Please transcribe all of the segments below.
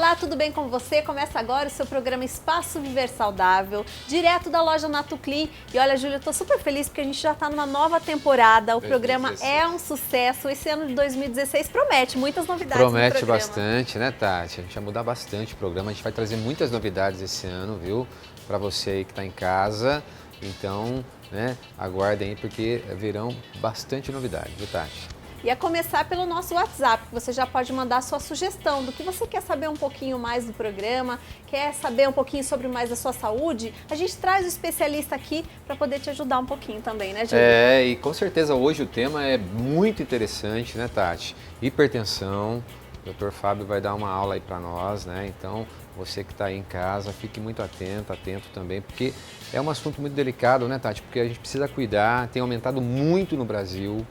Olá, tudo bem com você? Começa agora o seu programa Espaço Viver Saudável, direto da loja Natuclean. E olha, Júlia, eu tô super feliz porque a gente já tá numa nova temporada. O 2016. Programa é um sucesso. Esse ano de 2016 promete muitas novidades. Promete bastante, né, Tati? A gente vai mudar bastante o programa. A gente vai trazer muitas novidades esse ano, viu? Para você aí que tá em casa. Então, né, aguardem aí porque virão bastante novidades, viu, Tati? E a começar pelo nosso WhatsApp, que você já pode mandar sua sugestão do que você quer saber um pouquinho mais do programa, quer saber um pouquinho sobre mais a sua saúde. A gente traz o especialista aqui para poder te ajudar um pouquinho também, né, Júlio? E com certeza hoje o tema é muito interessante, né, Tati? Hipertensão. O Dr. Fábio vai dar uma aula aí para nós, né? Então, você que está aí em casa, fique muito atento também, porque é um assunto muito delicado, né, Tati? Porque a gente precisa cuidar, tem aumentado muito no Brasil.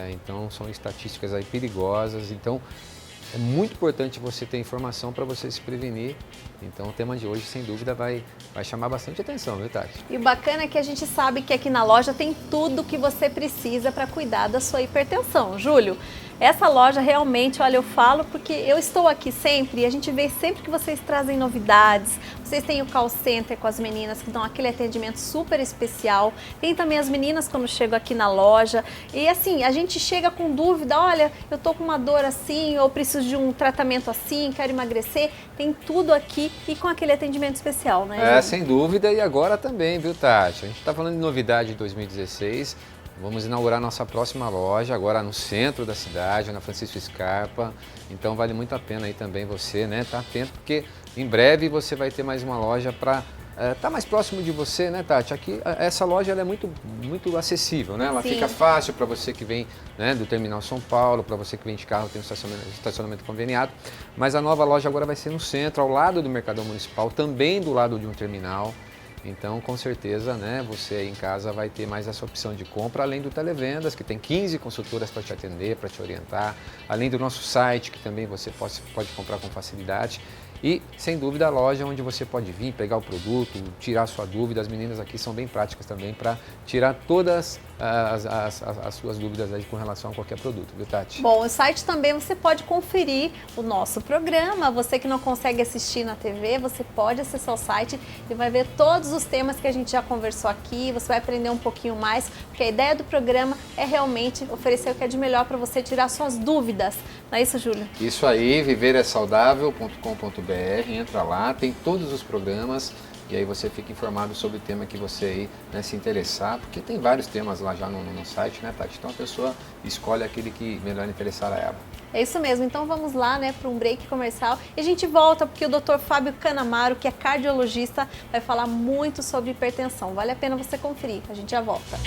Então são estatísticas aí perigosas, então é muito importante você ter informação para você se prevenir. Então o tema de hoje, sem dúvida, vai chamar bastante atenção, viu, Tati? E o bacana é que a gente sabe que aqui na loja tem tudo que você precisa para cuidar da sua hipertensão. Júlio, essa loja realmente, olha, eu falo porque eu estou aqui sempre e a gente vê sempre que vocês trazem novidades. Vocês têm o call center com as meninas que dão aquele atendimento super especial. Tem também as meninas quando chegam aqui na loja. E assim, a gente chega com dúvida, olha, eu tô com uma dor assim, ou preciso de um tratamento assim, quero emagrecer. Tem tudo aqui e com aquele atendimento especial, né, Júlio? Sem dúvida, e agora também, viu, Tati? A gente está falando de novidade de 2016. Vamos inaugurar nossa próxima loja, agora no centro da cidade, na Francisco Scarpa. Então vale muito a pena aí também você, né, tá atento, porque em breve você vai ter mais uma loja para tá mais próximo de você, né, Tati? Aqui, essa loja ela é muito acessível, né? Ela Sim. fica fácil para você que vem, né, do Terminal São Paulo, para você que vem de carro, tem um estacionamento conveniado. Mas a nova loja agora vai ser no centro, ao lado do Mercadão Municipal, também do lado de um terminal. Então, com certeza, né, você aí em casa vai ter mais essa opção de compra, além do Televendas, que tem 15 consultoras para te atender, para te orientar, além do nosso site, que também você pode comprar com facilidade. E, sem dúvida, a loja onde você pode vir, pegar o produto, tirar sua dúvida. As meninas aqui são bem práticas também para tirar todas as suas dúvidas aí com relação a qualquer produto, viu, Tati? Bom, o site também você pode conferir o nosso programa. Você que não consegue assistir na TV, você pode acessar o site e vai ver todos os temas que a gente já conversou aqui. Você vai aprender um pouquinho mais, porque a ideia do programa é realmente oferecer o que é de melhor para você tirar suas dúvidas. Não é isso, Júlio? Isso aí, viveresaudável.com.br, entra lá, tem todos os programas e aí você fica informado sobre o tema que você aí, né, se interessar, porque tem vários temas lá já no site, né, Tati? Então a pessoa escolhe aquele que melhor interessar a ela. É isso mesmo, então vamos lá, né, para um break comercial e a gente volta porque o Dr. Fábio Canamaro, que é cardiologista, vai falar muito sobre hipertensão. Vale a pena você conferir, a gente já volta.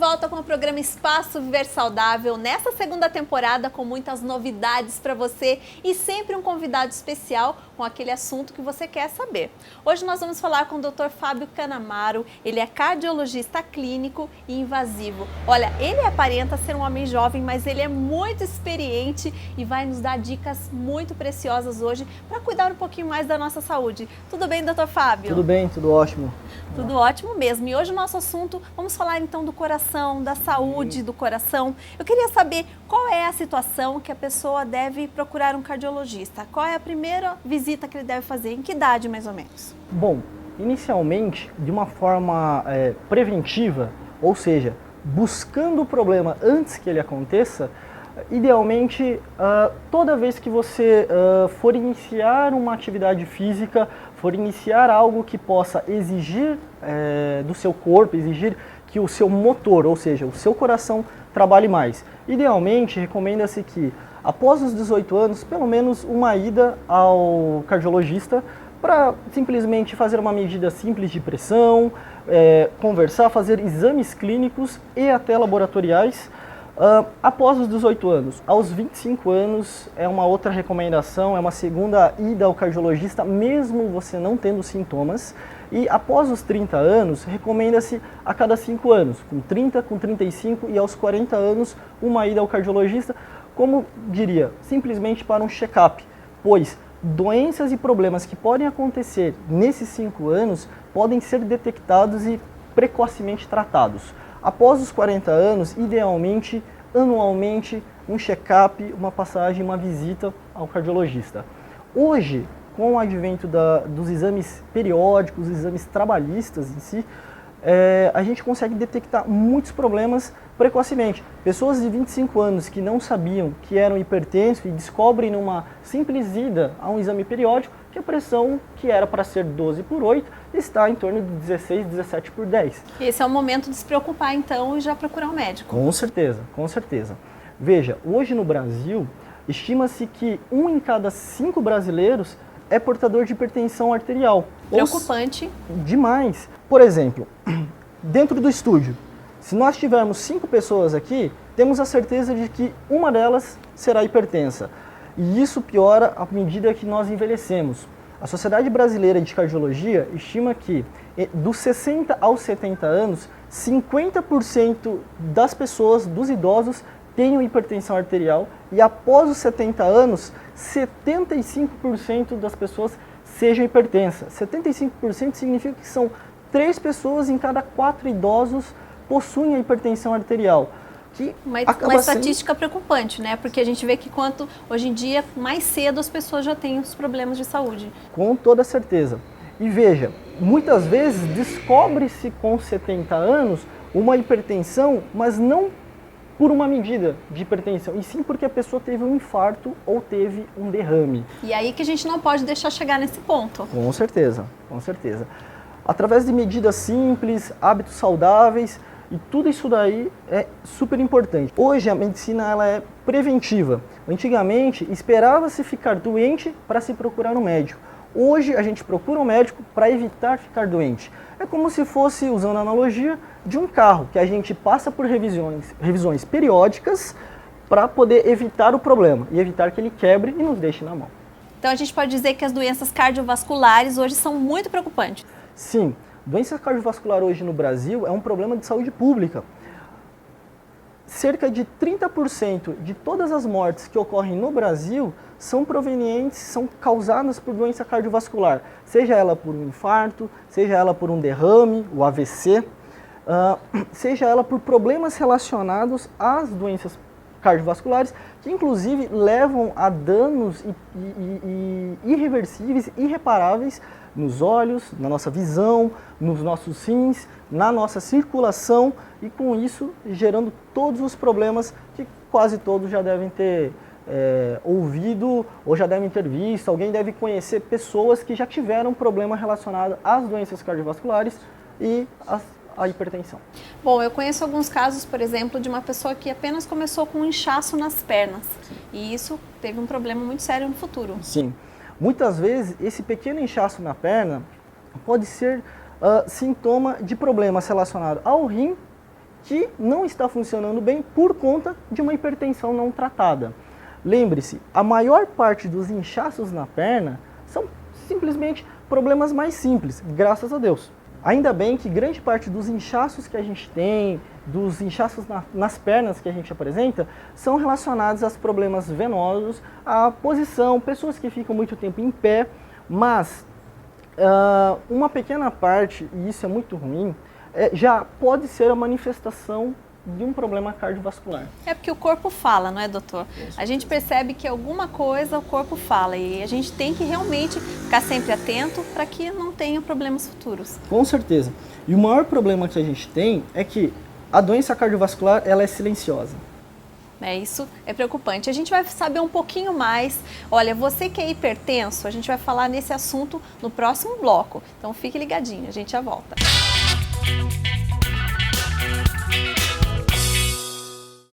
volta com o programa Espaço Viver Saudável, nessa segunda temporada com muitas novidades para você e sempre um convidado especial com aquele assunto que você quer saber. Hoje nós vamos falar com o Dr. Fábio Canamaro, ele é cardiologista clínico e invasivo. Olha, ele aparenta ser um homem jovem, mas ele é muito experiente e vai nos dar dicas muito preciosas hoje para cuidar um pouquinho mais da nossa saúde. Tudo bem, Dr. Fábio? Tudo bem, tudo ótimo. Tudo ótimo mesmo. E hoje o nosso assunto, vamos falar então do coração, da saúde do coração. Eu queria saber qual é a situação que a pessoa deve procurar um cardiologista. Qual é a primeira visita que ele deve fazer? Em que idade, mais ou menos? Bom, inicialmente, de uma forma preventiva, ou seja, buscando o problema antes que ele aconteça, idealmente, toda vez que você for iniciar uma atividade física, for iniciar algo que possa exigir do seu corpo, exigir que o seu motor, ou seja, o seu coração, trabalhe mais. Idealmente, recomenda-se que, após os 18 anos, pelo menos uma ida ao cardiologista para simplesmente fazer uma medida simples de pressão, conversar, fazer exames clínicos e até laboratoriais. Após os 18 anos, aos 25 anos é uma outra recomendação, é uma segunda ida ao cardiologista, mesmo você não tendo sintomas. E após os 30 anos, recomenda-se a cada 5 anos, com 30, com 35 e aos 40 anos, uma ida ao cardiologista, como diria, simplesmente para um check-up, pois doenças e problemas que podem acontecer nesses 5 anos podem ser detectados e precocemente tratados. Após os 40 anos, idealmente, anualmente, um check-up, uma passagem, uma visita ao cardiologista. Hoje, com o advento dos exames periódicos, exames trabalhistas em si, a gente consegue detectar muitos problemas precocemente. Pessoas de 25 anos que não sabiam que eram hipertensos e descobrem numa simples ida a um exame periódico que a pressão, que era para ser 12/8, está em torno de 16, 17/10. Esse é o momento de se preocupar então e já procurar um médico. Com certeza, com certeza. Veja, hoje no Brasil, estima-se que 1 em cada 5 brasileiros é portador de hipertensão arterial. Preocupante. Demais. Por exemplo, dentro do estúdio, se nós tivermos 5 pessoas aqui, temos a certeza de que uma delas será hipertensa. E isso piora à medida que nós envelhecemos. A Sociedade Brasileira de Cardiologia estima que, dos 60 aos 70 anos, 50% das pessoas, dos idosos, tenham hipertensão arterial e após os 70 anos, 75% das pessoas sejam hipertensas. 75% significa que são 3 pessoas em cada 4 idosos possuem a hipertensão arterial. Que uma estatística preocupante, né? Porque a gente vê que quanto hoje em dia, mais cedo as pessoas já têm os problemas de saúde. Com toda certeza. E veja, muitas vezes descobre-se com 70 anos uma hipertensão, mas não por uma medida de hipertensão, e sim porque a pessoa teve um infarto ou teve um derrame. E aí que a gente não pode deixar chegar nesse ponto. Com certeza, com certeza. Através de medidas simples, hábitos saudáveis, e tudo isso daí é super importante. Hoje a medicina ela é preventiva. Antigamente esperava-se ficar doente para se procurar um médico. Hoje a gente procura um médico para evitar ficar doente. É como se fosse, usando a analogia, de um carro, que a gente passa por revisões periódicas para poder evitar o problema e evitar que ele quebre e nos deixe na mão. Então a gente pode dizer que as doenças cardiovasculares hoje são muito preocupantes. Sim. Doença cardiovascular hoje no Brasil é um problema de saúde pública. Cerca de 30% de todas as mortes que ocorrem no Brasil são provenientes, são causadas por doença cardiovascular, seja ela por um infarto, seja ela por um derrame, o AVC, seja ela por problemas relacionados às doenças cardiovasculares, que inclusive levam a danos irreversíveis, irreparáveis, nos olhos, na nossa visão, nos nossos rins, na nossa circulação e com isso gerando todos os problemas que quase todos já devem ter ouvido ou já devem ter visto. Alguém deve conhecer pessoas que já tiveram problema relacionado às doenças cardiovasculares e à hipertensão. Bom, eu conheço alguns casos, por exemplo, de uma pessoa que apenas começou com um inchaço nas pernas. Sim. E isso teve um problema muito sério no futuro. Sim. Muitas vezes, esse pequeno inchaço na perna pode ser sintoma de problemas relacionados ao rim que não está funcionando bem por conta de uma hipertensão não tratada. Lembre-se, a maior parte dos inchaços na perna são simplesmente problemas mais simples, graças a Deus. Ainda bem que grande parte dos inchaços que a gente tem, dos inchaços nas pernas que a gente apresenta, são relacionados aos problemas venosos, à posição, pessoas que ficam muito tempo em pé, mas uma pequena parte, e isso é muito ruim, já pode ser a manifestação de um problema cardiovascular. É porque o corpo fala, não é, doutor? A gente percebe que alguma coisa o corpo fala e a gente tem que realmente ficar sempre atento para que não tenha problemas futuros. Com certeza. E o maior problema que a gente tem é que a doença cardiovascular, ela é silenciosa. Isso é preocupante. A gente vai saber um pouquinho mais. Olha, você que é hipertenso, a gente vai falar nesse assunto no próximo bloco. Então fique ligadinho, a gente já volta.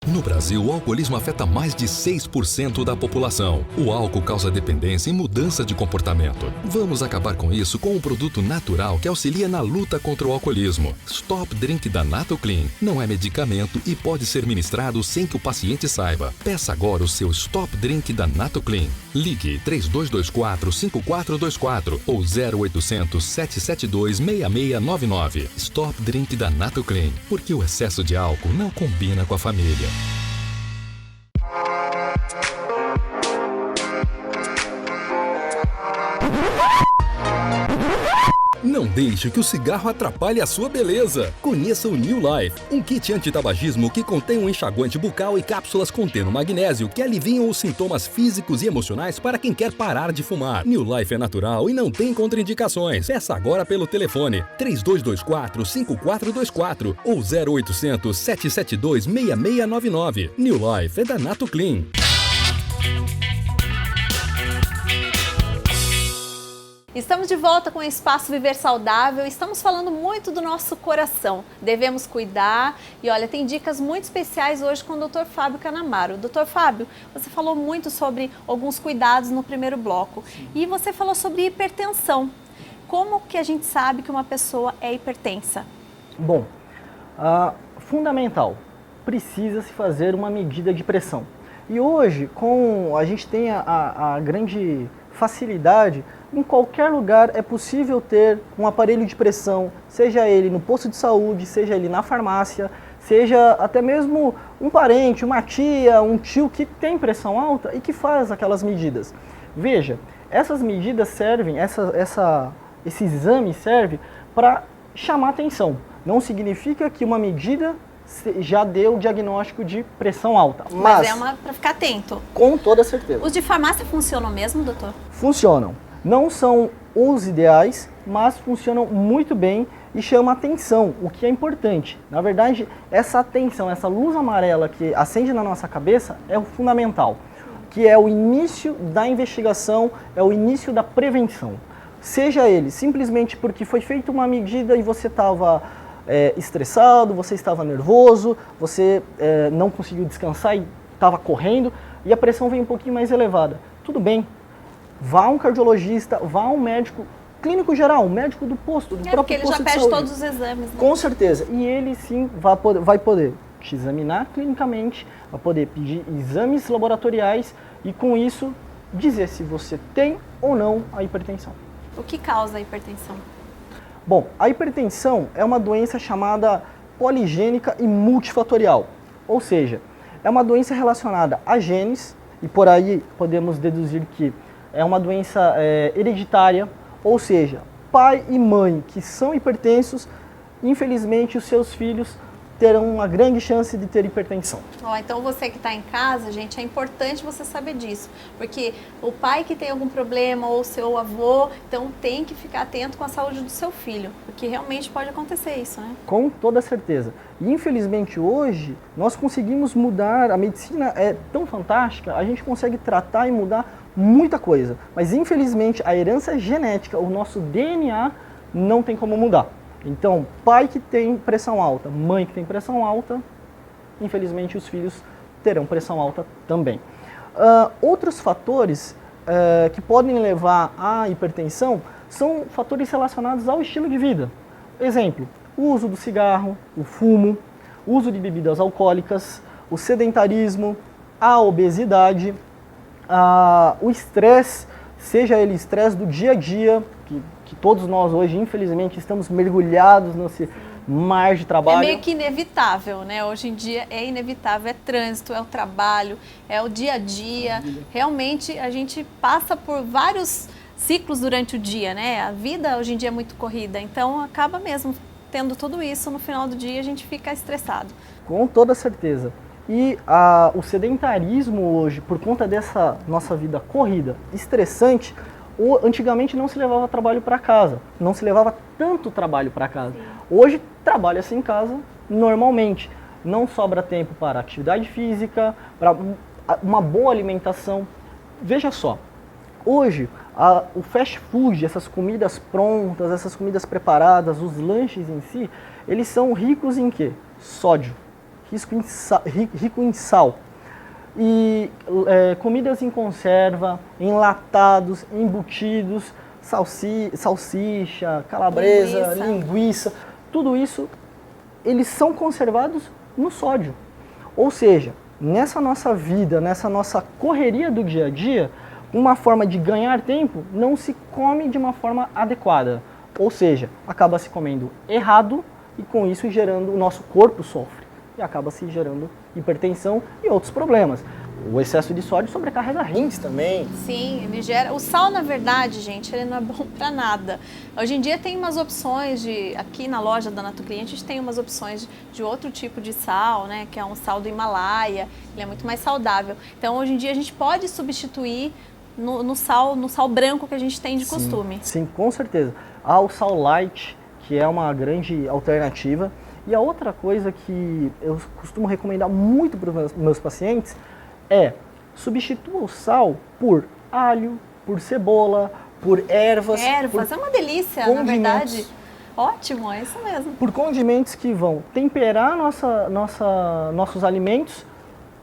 No Brasil, o alcoolismo afeta mais de 6% da população. O álcool causa dependência e mudança de comportamento. Vamos acabar com isso com um produto natural que auxilia na luta contra o alcoolismo. Stop Drink da NatoClean. Não é medicamento e pode ser ministrado sem que o paciente saiba. Peça agora o seu Stop Drink da NatoClean. Ligue 3224-5424 ou 0800-772-6699. Stop Drink da NatoClean. Porque o excesso de álcool não combina com a família. Não deixe que o cigarro atrapalhe a sua beleza. Conheça o New Life, um kit antitabagismo que contém um enxaguante bucal e cápsulas contendo magnésio que aliviam os sintomas físicos e emocionais para quem quer parar de fumar. New Life é natural e não tem contraindicações. Peça agora pelo telefone 3224-5424 ou 0800-772-6699. New Life é da NatoClean. Estamos de volta com o Espaço Viver Saudável. Estamos falando muito do nosso coração. Devemos cuidar. E olha, tem dicas muito especiais hoje com o Dr. Fábio Canamaro. Dr. Fábio, você falou muito sobre alguns cuidados no primeiro bloco. E você falou sobre hipertensão. Como que a gente sabe que uma pessoa é hipertensa? Bom, fundamental, precisa-se fazer uma medida de pressão. E hoje, a gente tem a grande facilidade, em qualquer lugar é possível ter um aparelho de pressão, seja ele no posto de saúde, seja ele na farmácia, seja até mesmo um parente, uma tia, um tio que tem pressão alta e que faz aquelas medidas. Veja, essas medidas servem, esse exame serve para chamar atenção. Não significa que uma medida já deu o diagnóstico de pressão alta. Mas é para ficar atento. Com toda certeza. Os de farmácia funcionam mesmo, doutor? Funcionam. Não são os ideais, mas funcionam muito bem e chamam atenção, o que é importante. Na verdade, essa atenção, essa luz amarela que acende na nossa cabeça é o fundamental, que é o início da investigação, é o início da prevenção. Seja ele simplesmente porque foi feita uma medida e você estava estressado, você estava nervoso, você não conseguiu descansar e estava correndo e a pressão vem um pouquinho mais elevada. Tudo bem, vá a um cardiologista, vá a um médico clínico geral, um médico do posto, do próprio posto de saúde. Porque ele já pede todos os exames, né? Com certeza, e ele sim vai poder te examinar clinicamente, vai poder pedir exames laboratoriais e com isso dizer se você tem ou não a hipertensão. O que causa a hipertensão? Bom, a hipertensão é uma doença chamada poligênica e multifatorial, ou seja, é uma doença relacionada a genes e por aí podemos deduzir que é uma doença hereditária, ou seja, pai e mãe que são hipertensos, infelizmente os seus filhos terão uma grande chance de ter hipertensão. Então você que está em casa, gente, é importante você saber disso, porque o pai que tem algum problema ou o seu avô, então tem que ficar atento com a saúde do seu filho, porque realmente pode acontecer isso, né? Com toda certeza. E infelizmente hoje nós conseguimos mudar, a medicina é tão fantástica, a gente consegue tratar e mudar muita coisa, mas infelizmente a herança genética, o nosso DNA não tem como mudar. Então, pai que tem pressão alta, mãe que tem pressão alta, infelizmente os filhos terão pressão alta também. Outros fatores que podem levar à hipertensão são fatores relacionados ao estilo de vida. Exemplo, o uso do cigarro, o fumo, uso de bebidas alcoólicas, o sedentarismo, a obesidade, o estresse, seja ele estresse do dia a dia, que todos nós hoje, infelizmente, estamos mergulhados nesse mar de trabalho. É meio que inevitável, né? Hoje em dia é inevitável, é trânsito, é o trabalho, é o dia a dia. Realmente a gente passa por vários ciclos durante o dia, né? A vida hoje em dia é muito corrida, então acaba mesmo tendo tudo isso, no final do dia a gente fica estressado. Com toda certeza. E o sedentarismo hoje, por conta dessa nossa vida corrida, estressante, antigamente não se levava trabalho para casa, não se levava tanto trabalho para casa. Sim. Hoje trabalha-se em casa normalmente, não sobra tempo para atividade física, para uma boa alimentação. Veja só, hoje o fast food, essas comidas prontas, essas comidas preparadas, os lanches em si, eles são ricos em quê? Sódio, rico em sal. E comidas em conserva, enlatados, embutidos, salsicha, calabresa, linguiça, tudo isso, eles são conservados no sódio. Ou seja, nessa nossa vida, nessa nossa correria do dia a dia, uma forma de ganhar tempo não se come de uma forma adequada. Ou seja, acaba se comendo errado e com isso gerando, o nosso corpo sofre. E acaba se gerando hipertensão e outros problemas. O excesso de sódio sobrecarrega rins também. Sim, ele gera... O sal, na verdade, gente, ele não é bom para nada. Hoje em dia tem umas opções aqui na loja da Natuclean, a gente tem umas opções de outro tipo de sal, né? Que é um sal do Himalaia, ele é muito mais saudável. Então, hoje em dia a gente pode substituir no sal branco que a gente tem de costume. Sim, com certeza. Há o sal light, que é uma grande alternativa. E a outra coisa que eu costumo recomendar muito para os meus pacientes é substitua o sal por alho, por cebola, por ervas. Ervas, é uma delícia, na verdade. Ótimo, é isso mesmo. Por condimentos que vão temperar nossos alimentos,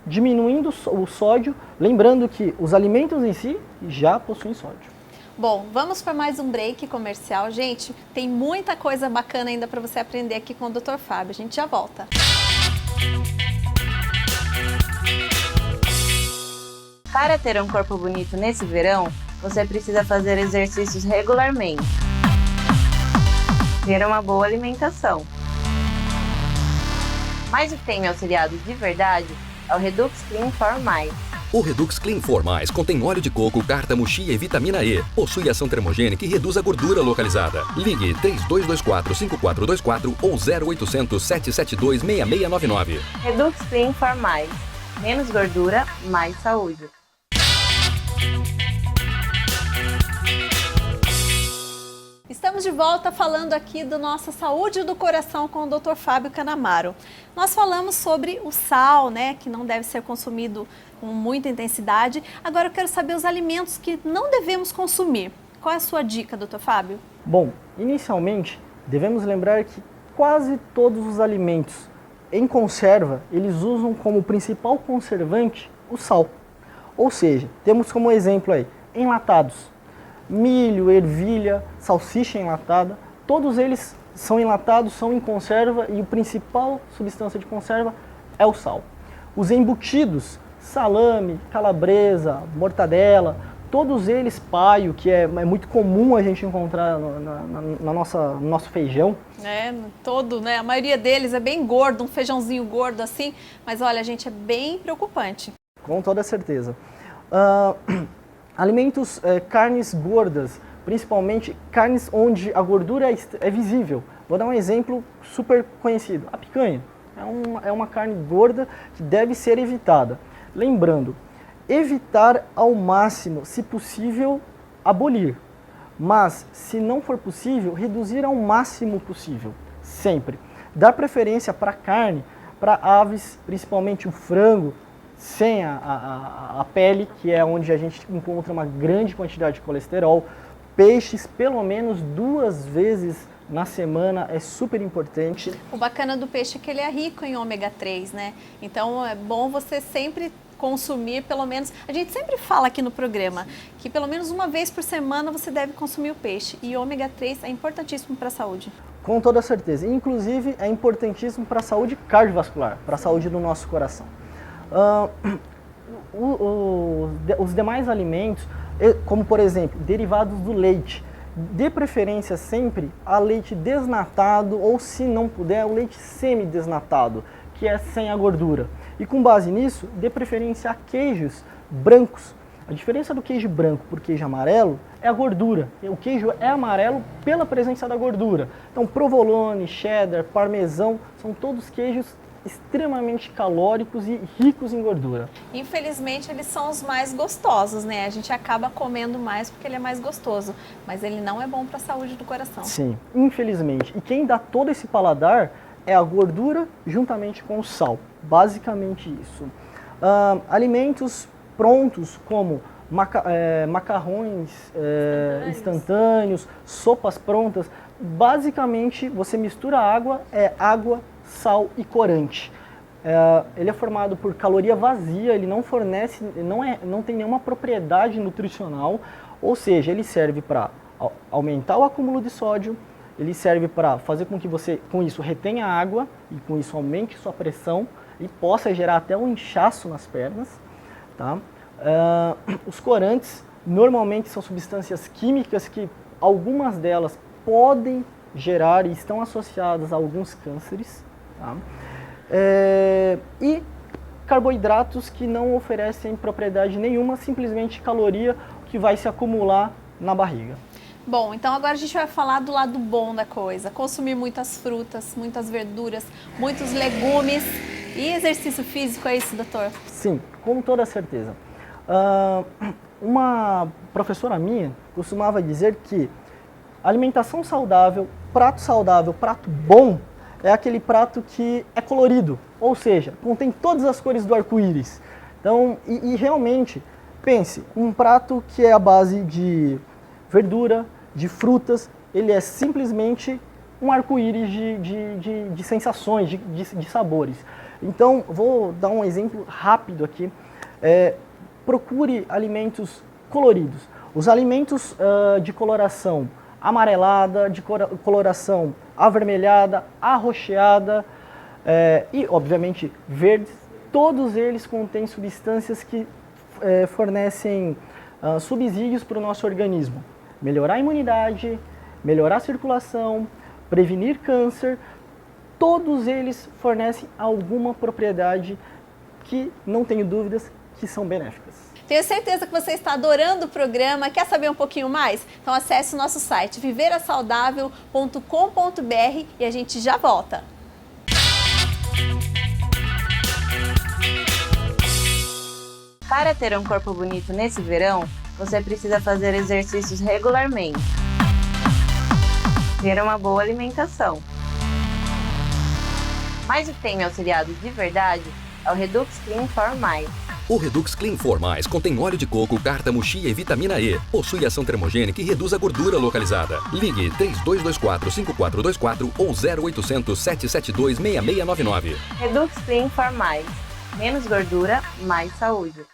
diminuindo o sódio, lembrando que os alimentos em si já possuem sódio. Bom, vamos para mais um break comercial. Gente, tem muita coisa bacana ainda para você aprender aqui com o Dr. Fábio. A gente já volta. Para ter um corpo bonito nesse verão, você precisa fazer exercícios regularmente. Ter uma boa alimentação. Mas o que tem me auxiliado de verdade é o Redux Clean For Mais. O Redux Clean For Mais contém óleo de coco, cártamo, chia e vitamina E. Possui ação termogênica e reduz a gordura localizada. Ligue 3224-5424 ou 0800 772 6699. Redux Clean For Mais. Menos gordura, mais saúde. Estamos de volta falando aqui da nossa saúde do coração com o Dr. Fábio Canamaro. Nós falamos sobre o sal, né, que não deve ser consumido com muita intensidade. Agora eu quero saber os alimentos que não devemos consumir. Qual é a sua dica, Dr. Fábio? Bom, inicialmente devemos lembrar que quase todos os alimentos em conserva, eles usam como principal conservante o sal. Ou seja, temos como exemplo aí, enlatados. Milho, ervilha, salsicha enlatada, todos eles são enlatados, são em conserva e a principal substância de conserva é o sal. Os embutidos, salame, calabresa, mortadela, todos eles paio, que é muito comum a gente encontrar no nosso feijão. A maioria deles é bem gordo, um feijãozinho gordo assim, mas olha, gente, é bem preocupante. Com toda certeza. Alimentos, carnes gordas, principalmente carnes onde a gordura é visível. Vou dar um exemplo super conhecido, a picanha. É uma carne gorda que deve ser evitada. Lembrando, evitar ao máximo, se possível, abolir. Mas, se não for possível, reduzir ao máximo possível, sempre. Dar preferência para carne, para aves, principalmente o frango, sem a pele, que é onde a gente encontra uma grande quantidade de colesterol. Peixes, pelo menos 2 vezes na semana, é super importante. O bacana do peixe é que ele é rico em ômega 3, né? Então é bom você sempre consumir pelo menos... A gente sempre fala aqui no programa que pelo menos uma vez por semana você deve consumir o peixe. E ômega 3 é importantíssimo para a saúde. Com toda certeza. Inclusive, é importantíssimo para a saúde cardiovascular, para a saúde do nosso coração. Os demais alimentos, como por exemplo, derivados do leite, de preferência sempre a leite desnatado ou, se não puder, o leite semidesnatado, que é sem a gordura. E com base nisso, dê preferência a queijos brancos. A diferença do queijo branco por queijo amarelo é a gordura. O queijo é amarelo pela presença da gordura. Então, provolone, cheddar, parmesão, são todos queijos extremamente calóricos e ricos em gordura. Infelizmente, eles são os mais gostosos, né? A gente acaba comendo mais porque ele é mais gostoso, mas ele não é bom para a saúde do coração. Sim, infelizmente. E quem dá todo esse paladar é a gordura juntamente com o sal. Basicamente isso. Alimentos prontos como macarrões instantâneos, sopas prontas, basicamente você mistura água, água, sal e corante. Ele é formado por caloria vazia, ele não fornece, não tem nenhuma propriedade nutricional, ou seja, ele serve para aumentar o acúmulo de sódio, ele serve para fazer com que você, com isso, retenha água e com isso aumente sua pressão e possa gerar até um inchaço nas pernas. Tá? Os corantes normalmente são substâncias químicas que algumas delas podem gerar e estão associadas a alguns cânceres. Tá? E carboidratos que não oferecem propriedade nenhuma, simplesmente caloria que vai se acumular na barriga. Bom, então agora a gente vai falar do lado bom da coisa. Consumir muitas frutas, muitas verduras, muitos legumes. E exercício físico, é isso, doutor? Sim, com toda certeza. Uma professora minha costumava dizer que alimentação saudável, prato bom, é aquele prato que é colorido, ou seja, contém todas as cores do arco-íris. Então, e realmente, pense, um prato que é à base de verdura, de frutas, ele é simplesmente um arco-íris de sensações, de sabores. Então, vou dar um exemplo rápido aqui. Procure alimentos coloridos. Os alimentos de coloração amarelada, de coloração avermelhada, arroxeada e, obviamente, verdes, todos eles contêm substâncias que fornecem subsídios para o nosso organismo. Melhorar a imunidade, melhorar a circulação, prevenir câncer, todos eles fornecem alguma propriedade que, não tenho dúvidas, que são benéficas. Tenho certeza que você está adorando o programa. Quer saber um pouquinho mais? Então acesse o nosso site viverasaudável.com.br e a gente já volta. Para ter um corpo bonito nesse verão, você precisa fazer exercícios regularmente. Ter uma boa alimentação. Mas o que tem me auxiliado de verdade é o Redux Clean For Mais. O Redux Clean For Mais contém óleo de coco, cártamo, chia e vitamina E. Possui ação termogênica e reduz a gordura localizada. Ligue 3224-5424 ou 0800 772 6699. Redux Clean For Mais. Menos gordura, mais saúde.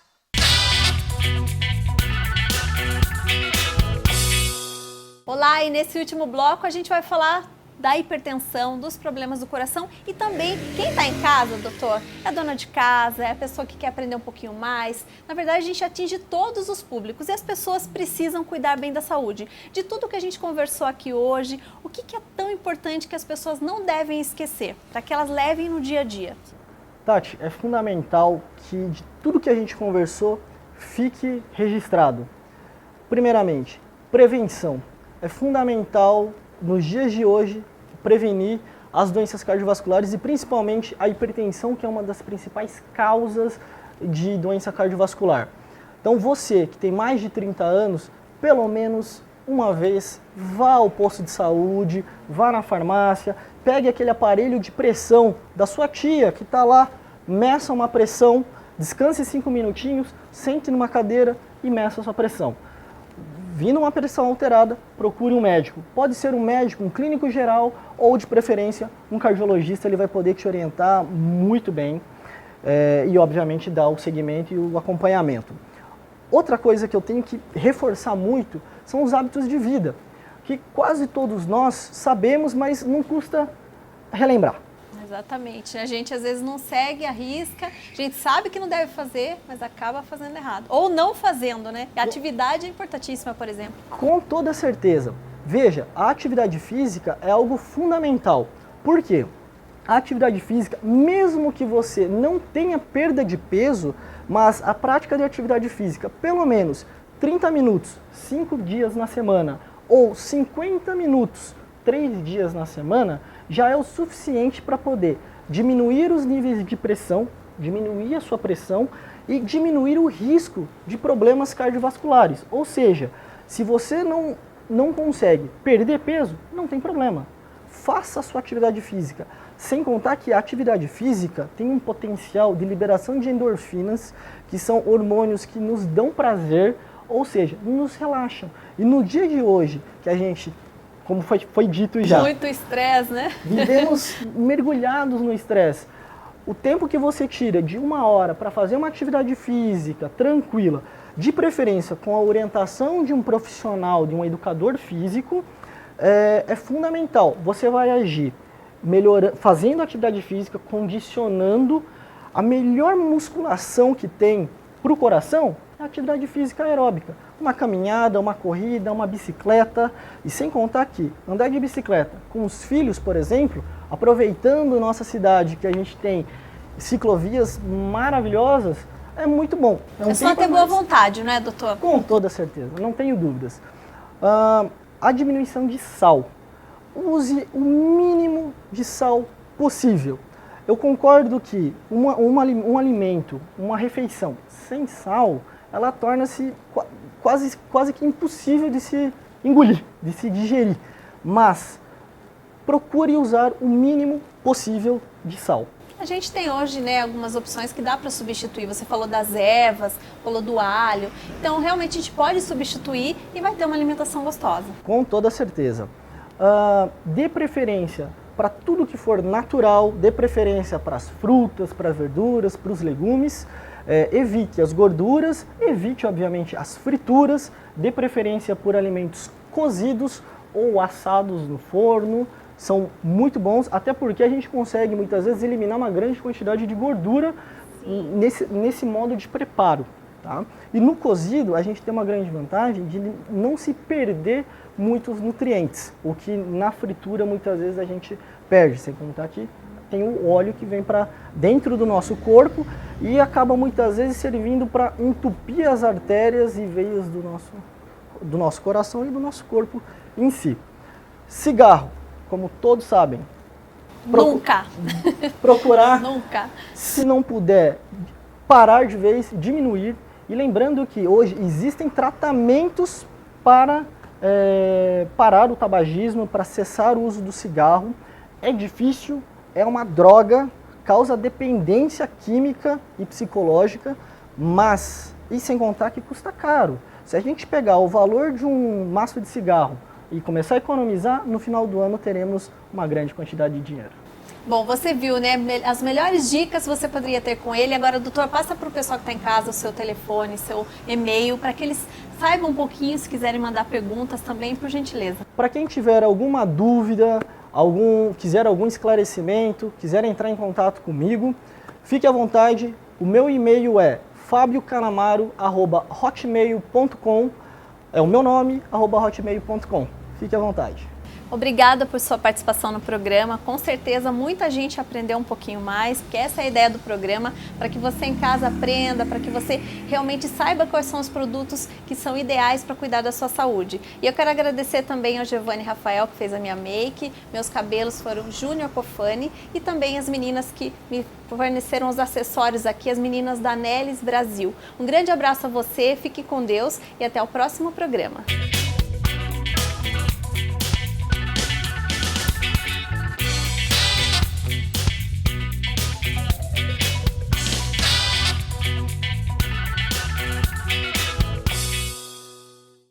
Olá, e nesse último bloco a gente vai falar da hipertensão, dos problemas do coração e também quem está em casa, doutor, é a dona de casa, é a pessoa que quer aprender um pouquinho mais. Na verdade, a gente atinge todos os públicos e as pessoas precisam cuidar bem da saúde. De tudo que a gente conversou aqui hoje, o que é tão importante que as pessoas não devem esquecer, para que elas levem no dia a dia? Tati, é fundamental que de tudo que a gente conversou fique registrado. Primeiramente, prevenção. É fundamental nos dias de hoje prevenir as doenças cardiovasculares e principalmente a hipertensão, que é uma das principais causas de doença cardiovascular. Então você que tem mais de 30 anos, pelo menos uma vez, vá ao posto de saúde, vá na farmácia, pegue aquele aparelho de pressão da sua tia que está lá, meça uma pressão, descanse 5 minutinhos, sente numa cadeira e meça a sua pressão. Vindo uma pressão alterada, procure um médico. Pode ser um médico, um clínico geral ou, de preferência, um cardiologista. Ele vai poder te orientar muito bem e, obviamente, dar o seguimento e o acompanhamento. Outra coisa que eu tenho que reforçar muito são os hábitos de vida. que quase todos nós sabemos, mas não custa relembrar. Exatamente. A gente às vezes não segue a risca, a gente sabe que não deve fazer, mas acaba fazendo errado. Ou não fazendo, né? A atividade é importantíssima, por exemplo. Com toda certeza. Veja, a atividade física é algo fundamental. Por quê? A atividade física, mesmo que você não tenha perda de peso, mas a prática de atividade física, pelo menos 30 minutos, 5 dias na semana, ou 50 minutos, 3 dias na semana, já é o suficiente para poder diminuir os níveis de pressão, diminuir a sua pressão e diminuir o risco de problemas cardiovasculares. Ou seja, se você não consegue perder peso, não tem problema. Faça a sua atividade física. Sem contar que a atividade física tem um potencial de liberação de endorfinas, que são hormônios que nos dão prazer, ou seja, nos relaxam. E no dia de hoje, que a gente, como foi dito já, muito estresse, né? Vivemos mergulhados no estresse. O tempo que você tira de 1 hora para fazer uma atividade física tranquila, de preferência com a orientação de um profissional, de um educador físico, é fundamental. Você vai agir fazendo atividade física, condicionando a melhor musculação que tem para o coração, é a atividade física aeróbica. Uma caminhada, uma corrida, uma bicicleta. E sem contar que andar de bicicleta com os filhos, por exemplo, aproveitando nossa cidade, que a gente tem ciclovias maravilhosas, é muito bom. É só ter boa vontade, não é, doutor? Com toda certeza, não tenho dúvidas. A diminuição de sal. Use o mínimo de sal possível. Eu concordo que um alimento, uma refeição sem sal, ela torna-se quase que impossível de se engolir, de se digerir. Mas procure usar o mínimo possível de sal. A gente tem hoje, né, algumas opções que dá para substituir. Você falou das ervas, falou do alho. Então, realmente, a gente pode substituir e vai ter uma alimentação gostosa. Com toda certeza. Dê preferência para tudo que for natural, dê preferência para as frutas, para as verduras, para os legumes. Evite as gorduras, evite, obviamente, as frituras. Dê preferência por alimentos cozidos ou assados no forno. São muito bons, até porque a gente consegue muitas vezes eliminar uma grande quantidade de gordura nesse modo de preparo. Tá? E no cozido a gente tem uma grande vantagem de não se perder muitos nutrientes, o que na fritura muitas vezes a gente perde, sem contar que tem o óleo que vem para dentro do nosso corpo e acaba muitas vezes servindo para entupir as artérias e veias do nosso coração e do nosso corpo em si. Cigarro. Como todos sabem, Nunca. Procurar, Nunca. Se não puder, parar de vez, diminuir. E lembrando que hoje existem tratamentos para parar o tabagismo, para cessar o uso do cigarro. É difícil, é uma droga, causa dependência química e psicológica, mas, e sem contar que custa caro. Se a gente pegar o valor de um maço de cigarro e começar a economizar, no final do ano teremos uma grande quantidade de dinheiro. Bom, você viu, né? As melhores dicas você poderia ter com ele. Agora, doutor, passa para o pessoal que está em casa o seu telefone, seu e-mail, para que eles saibam um pouquinho, se quiserem mandar perguntas também, por gentileza. Para quem tiver alguma dúvida, quiser algum esclarecimento, quiser entrar em contato comigo, fique à vontade. O meu e-mail é fabiocanamaro@hotmail.com. É o meu nome, @hotmail.com. Fique à vontade. Obrigada por sua participação no programa. Com certeza muita gente aprendeu um pouquinho mais, porque essa é a ideia do programa, para que você em casa aprenda, para que você realmente saiba quais são os produtos que são ideais para cuidar da sua saúde. E eu quero agradecer também ao Giovanni Rafael, que fez a minha make, meus cabelos foram Júnior Pofani, e também as meninas que me forneceram os acessórios aqui, as meninas da Nelis Brasil. Um grande abraço a você, fique com Deus e até o próximo programa.